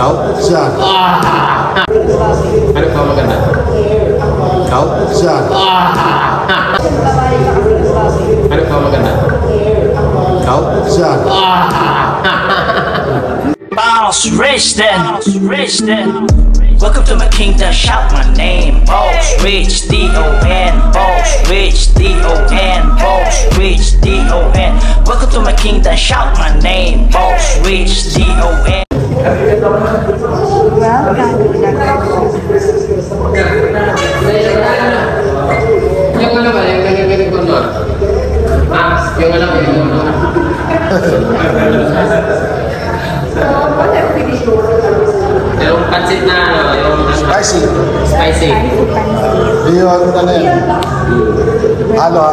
Ikaw? Siya. Ano pa maganda? Ikaw? Siya. Ano pa maganda? Ikaw? Siya. Boss Rich then. Welcome to my kingdom, shout my name. Boss Rich, D-O-N. Boss Rich, D-O-N. Boss Rich, D-O-N. Welcome to my kingdom, shout my name. Boss Rich, D-O-N. Yung ano ba? Yung ganyan-ganyan ko no? Yung ano? Yung pansit na ano? Yung Spicy. spicy. Yung ano yan. Halo.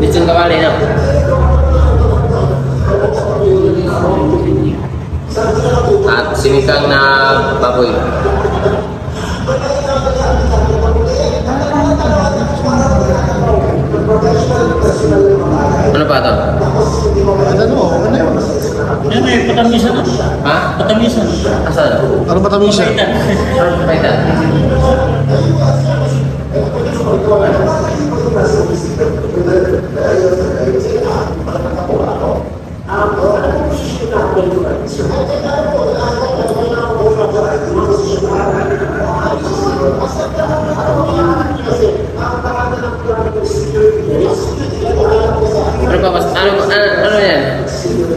Lechon kawali no? At sinigang na baboy. Ano pa ito? Ano yun? Yan may patamisan. Ha? Patamisan. Asan? Ano ba tamis siya? Ano pa ito? Ano yan?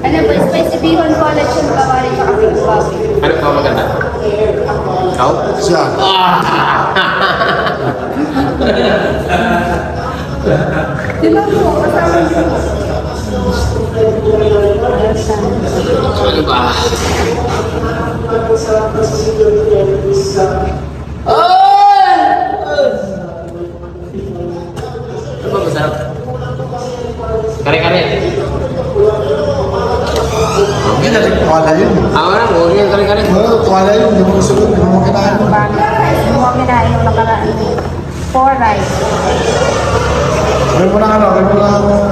Ano po, spicy bihon po, lechon kawali, tsaka pig baboy. Ano pa maganda? Ikaw? Siya. Di ba po, kasama niyo po? Ano ba? Ano ba masarap? Kare-kare. Hindi na rin kuwala yun. Wala. Huwag yung kare-kare. Kuwala yun. Hindi mo gusto yun. Hindi mo kinain. Hindi mo kinain yung nakaraan. 4 rice. Gawin mo na ano.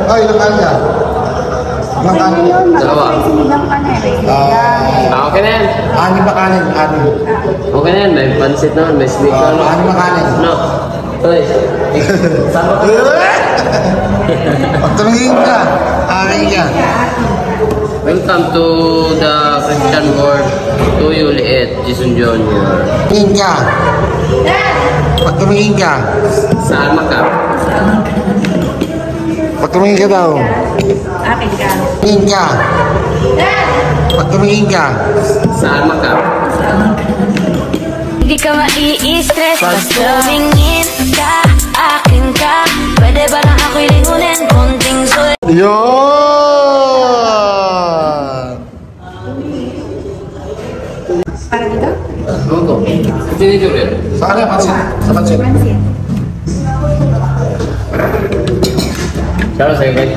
Ay, ilang kanin niya? Ilang kanin niya? Dalawa. Sinigang ka na eh. Okay na yan. Anim na kanin. Anim. Okay na yan. May pansit naman. May sweet na. Anim na kanin. No. Uy. Sama ka. Pag tumingin ka. Aking ka. Welcome to the Christian world. To you, Liet, Jason Jr. Tingin ka. Pag tumingin ka. Saan ka? Pag tumingin ka daw. Akin ka. Tingin ka. Pag tumingin ka. Saan ka? Hindi ka mai-stress pag tumingin ka, akin ka. Pwede ba lang ako'y lingunin, konting sulit. Yun! Para dito? Luto. Sinidyo rin. Saan na? Pansin? Sa pansin? Pansit. Saan sa'yo, guys?